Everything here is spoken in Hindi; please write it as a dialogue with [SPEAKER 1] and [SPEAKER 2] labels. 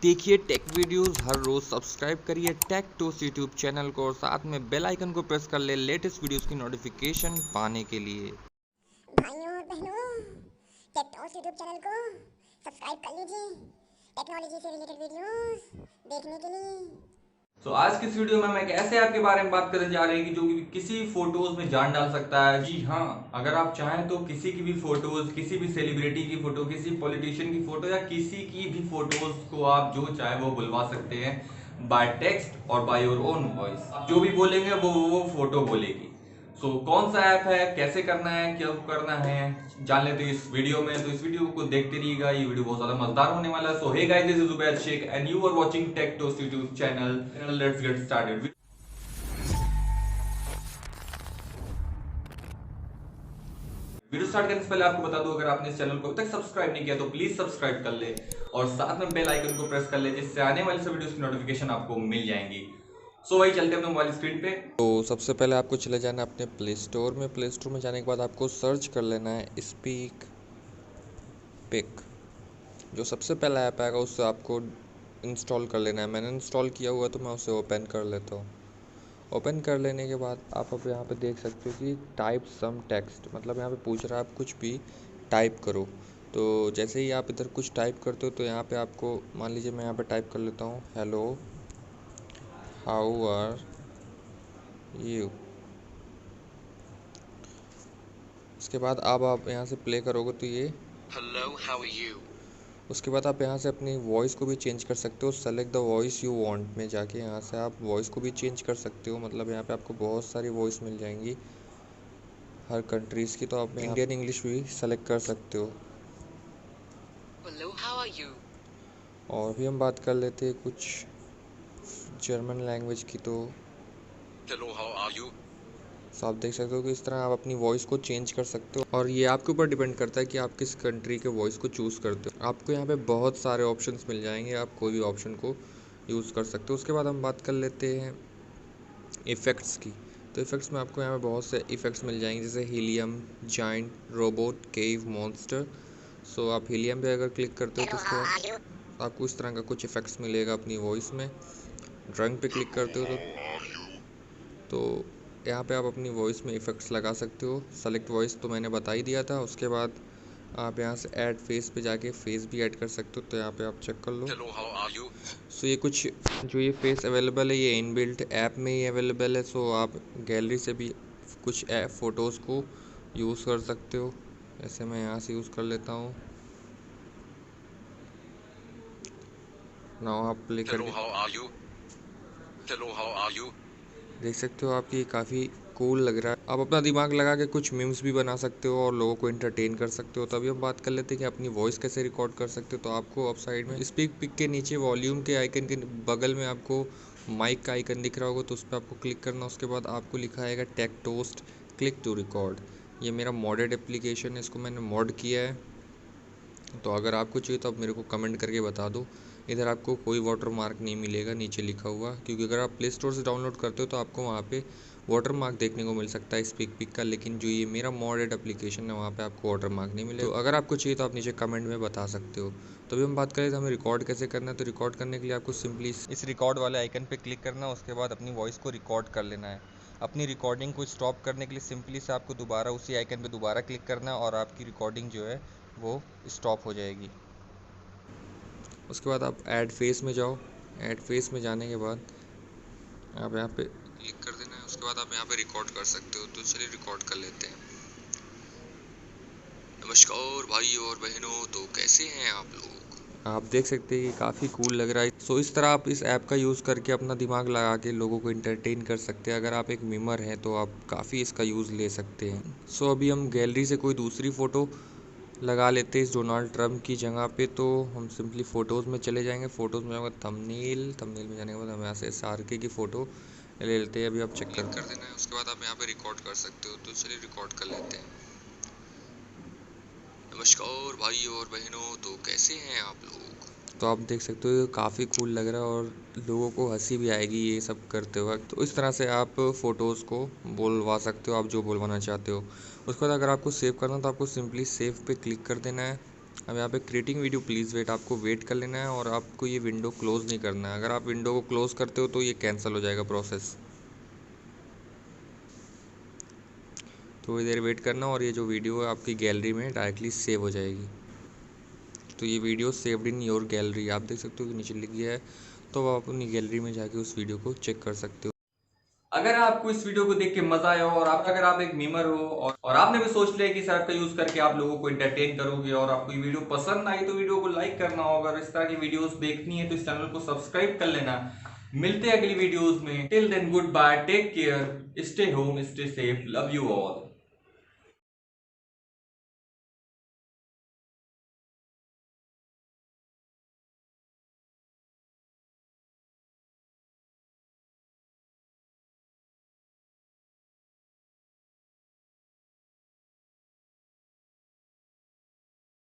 [SPEAKER 1] देखिए टेक वीडियोस हर रोज। सब्सक्राइब करिए टेक टोस्ट यूट्यूब चैनल को और साथ में बेल आइकन को प्रेस कर ले लेटेस्ट वीडियोस की नोटिफिकेशन पाने के लिए।
[SPEAKER 2] भाइयों और बहनों, टेक टॉक्स यूट्यूब चैनल को सब्सक्राइब कर लीजिए टेक्नोलॉजी से रिलेटेड वीडियोस देखने के लिए।
[SPEAKER 1] आज की इस वीडियो में मैं कैसे ऐप के बारे में बात करने जा रही हूँ कि जो किसी फोटोज में जान डाल सकता है। जी हाँ, अगर आप चाहें तो किसी की भी फोटोज, किसी भी सेलिब्रिटी की फोटो, किसी पॉलिटिशियन की फोटो या किसी की भी फोटोज को आप जो चाहे वो बुलवा सकते हैं बाय टेक्स्ट और बाय योर ओन वॉइस। जो भी बोलेंगे वो फोटो बोलेगी। कौन सा ऐप है, कैसे करना है, क्या करना है, जान लेते हैं इस वीडियो में। तो इस वीडियो को देखते रहिएगा, ये वीडियो बहुत ज्यादा मजेदार होने वाला है। Hey guys, this is Zubair Shaikh and you are watching Tech Toast YouTube channel. Let's get started. Video start करने से पहले आपको बता दूं, अगर आपने इस चैनल को अभी तक सब्सक्राइब नहीं किया तो प्लीज सब्सक्राइब कर ले और साथ में बेल आइकन को प्रेस कर ले, जिससे आने वाली सब वीडियोस की नोटिफिकेशन आपको मिल जाएंगी। वही चलते हैं अपने मोबाइल स्क्रीन पे। तो सबसे पहले आपको चले जाना है अपने प्ले स्टोर में। प्ले स्टोर में जाने के बाद आपको सर्च कर लेना है स्पीक पिक। जो सबसे पहला ऐप आएगा उससे आपको इंस्टॉल कर लेना है। मैंने इंस्टॉल किया हुआ तो मैं उसे ओपन कर लेता हूँ। ओपन कर लेने के बाद आप अब यहाँ पे देख सकते हो कि टाइप सम टेक्स्ट, मतलब यहाँ पे पूछ रहा है आप कुछ भी टाइप करो। तो जैसे ही आप इधर कुछ टाइप करते हो तो यहाँ पे आपको, मान लीजिए मैं यहाँ पे टाइप कर लेता हूँ हेलो हाउ आर यू। उसके बाद अब आप यहाँ से प्ले करोगे तो ये
[SPEAKER 3] Hello, how are you?
[SPEAKER 1] उसके बाद आप यहाँ से अपनी वॉइस को भी चेंज कर सकते हो। Select the voice you want में जाके यहाँ से आप वॉइस को भी चेंज कर सकते हो। मतलब यहाँ पे आपको बहुत सारी वॉइस मिल जाएंगी हर कंट्रीज़ की। तो आप इंडियन इंग्लिश भी सेलेक्ट कर सकते हो।
[SPEAKER 3] Hello, how are you?
[SPEAKER 1] और भी हम बात कर लेते हैं कुछ जर्मन लैंग्वेज की। तो
[SPEAKER 3] Hello, how are you?
[SPEAKER 1] आप देख सकते हो कि इस तरह आप अपनी वॉइस को चेंज कर सकते हो और ये आपके ऊपर डिपेंड करता है कि आप किस कंट्री के वॉइस को चूज़ करते हो। आपको यहाँ पे बहुत सारे ऑप्शंस मिल जाएंगे, आप कोई भी ऑप्शन को यूज़ कर सकते हो। उसके बाद हम बात कर लेते हैं इफ़ेक्ट्स की। तो इफ़ेक्ट्स में आपको यहाँ पे बहुत से इफ़ेक्ट्स मिल जाएंगे, जैसे हीलियम, जाइंट, रोबोट, केव, मॉन्स्टर। आप हीलियम पे अगर क्लिक करते हो तो उसके बाद आपको इस तरह का कुछ इफ़ेक्ट्स मिलेगा अपनी वॉइस में। ड्रंक पे क्लिक करते हो तो यहाँ पे आप अपनी वॉइस में इफ़ेक्ट्स लगा सकते हो। सेलेक्ट वॉइस तो मैंने बता ही दिया था। उसके बाद आप यहाँ से ऐड फेस पे जाके फेस भी ऐड कर सकते हो। तो यहाँ पे आप चेक कर लो।
[SPEAKER 3] Hello, how are you?
[SPEAKER 1] ये कुछ जो ये फेस अवेलेबल है ये इनबिल्ट ऐप में ही अवेलेबल है। आप गैलरी से भी कुछ ऐप फ़ोटोज़ को यूज़ कर सकते हो। ऐसे मैं यहाँ से यूज़ कर लेता हूँ। नाउ आप प्ले
[SPEAKER 3] Hello,
[SPEAKER 1] करके
[SPEAKER 3] how are you? Hello, how are you?
[SPEAKER 1] देख सकते हो आपकी काफ़ी कूल लग रहा है। आप अपना दिमाग लगा के कुछ मीम्स भी बना सकते हो और लोगों को एंटरटेन कर सकते हो। तभी हम बात कर लेते हैं कि अपनी वॉइस कैसे रिकॉर्ड कर सकते हो। तो आपको अप साइड में स्पीक पिक के नीचे वॉल्यूम के आइकन के बगल में आपको माइक का आइकन दिख रहा होगा, तो उस पर आपको क्लिक करना। उसके बाद आपको लिखा आएगा Tech Toast click to record. ये मेरा मॉडेड एप्लीकेशन है, इसको मैंने मॉड किया है। तो अगर आपको चाहिए तो आप मेरे को कमेंट करके बता दो। इधर आपको कोई वाटर मार्क नहीं मिलेगा नीचे लिखा हुआ, क्योंकि अगर आप प्ले स्टोर से डाउनलोड करते हो तो आपको वहाँ पे वाटर मार्क देखने को मिल सकता है स्पीक पिक का। लेकिन जो ये मेरा मॉडेड एप्लीकेशन है वहाँ पे आपको वाटर मार्क नहीं मिलेगा। तो अगर आपको चाहिए तो आप नीचे कमेंट में बता सकते हो। तो अभी हम बात करें तो हमें रिकॉर्ड कैसे करना है। तो रिकॉर्ड करने के लिए आपको सिंपली इस रिकॉर्ड वाले आइकन पे क्लिक करना है। उसके बाद अपनी वॉइस को रिकॉर्ड कर लेना है। अपनी रिकॉर्डिंग को स्टॉप करने के लिए सिंपली से आपको दोबारा उसी आइकन पे दोबारा क्लिक करना है और आपकी रिकॉर्डिंग जो है वो स्टॉप हो जाएगी। उसके बाद आप ऐड फेस में जाओ। ऐड फेस में जाने के बाद आप यहाँ पे क्लिक कर देना है। उसके बाद आप यहाँ पे रिकॉर्ड कर सकते हो। तो चलिए रिकॉर्ड कर लेते हैं।
[SPEAKER 3] नमस्कार भाइयों और बहनों, तो कैसे हैं आप लोग?
[SPEAKER 1] आप देख सकते हैं कि काफ़ी कूल लग रहा है। इस तरह आप इस ऐप का यूज़ करके अपना दिमाग लगा के लोगों को एंटरटेन कर सकते हैं। अगर आप एक मीमर हैं तो आप काफ़ी इसका यूज़ ले सकते हैं। अभी हम गैलरी से कोई दूसरी फ़ोटो लगा लेते हैं इस डोनाल्ड ट्रम्प की जगह पे। तो हम सिंपली फ़ोटोज़ में चले जाएंगे। फ़ोटोज़ में जाऊँगा थंबनेल में जाने के बाद हम यहाँ से SRK की फ़ोटो ले लेते हैं। अभी आप चेक कर देना है। उसके बाद आप यहाँ पे रिकॉर्ड कर सकते हो। तो चलिए रिकॉर्ड कर लेते हैं।
[SPEAKER 3] नमस्कार भाइयों और बहनों, तो कैसे हैं आप लोग?
[SPEAKER 1] तो आप देख सकते हो काफ़ी कूल लग रहा है और लोगों को हंसी भी आएगी ये सब करते वक्त। तो इस तरह से आप फ़ोटोज़ को बोलवा सकते हो, आप जो बोलवाना चाहते हो। उसके बाद अगर आपको सेव करना हो तो आपको सिंपली सेव पे क्लिक कर देना है। अब यहाँ पे क्रिएटिंग वीडियो प्लीज़ वेट, आपको वेट कर लेना है और आपको ये विंडो क्लोज़ नहीं करना है। अगर आप विंडो को क्लोज़ करते हो तो ये कैंसिल हो जाएगा प्रोसेस। थोड़ी देर वेट करना और ये जो वीडियो है आपकी गैलरी में डायरेक्टली सेव हो जाएगी। तो ये video saved in your gallery, आप देख सकते हो कि नीचे लिख गया है, तो आप अपनी गैलरी में जाके उस वीडियो को चेक कर सकते हो।
[SPEAKER 4] अगर आपको इस वीडियो को देख के मजा आया हो और अगर आप एक मीमर हो और आपने भी सोच लिया कि इस ऐप का यूज करके आप लोगों को एंटरटेन करोगे और आपको ये वीडियो पसंद आई तो वीडियो को लाइक करना होगा। अगर इस तरह की वीडियोस देखनी है तो इस चैनल को सब्सक्राइब कर लेना। मिलते हैं अगली वीडियोस में। Till then good bye, take care, stay home, stay safe, love you all.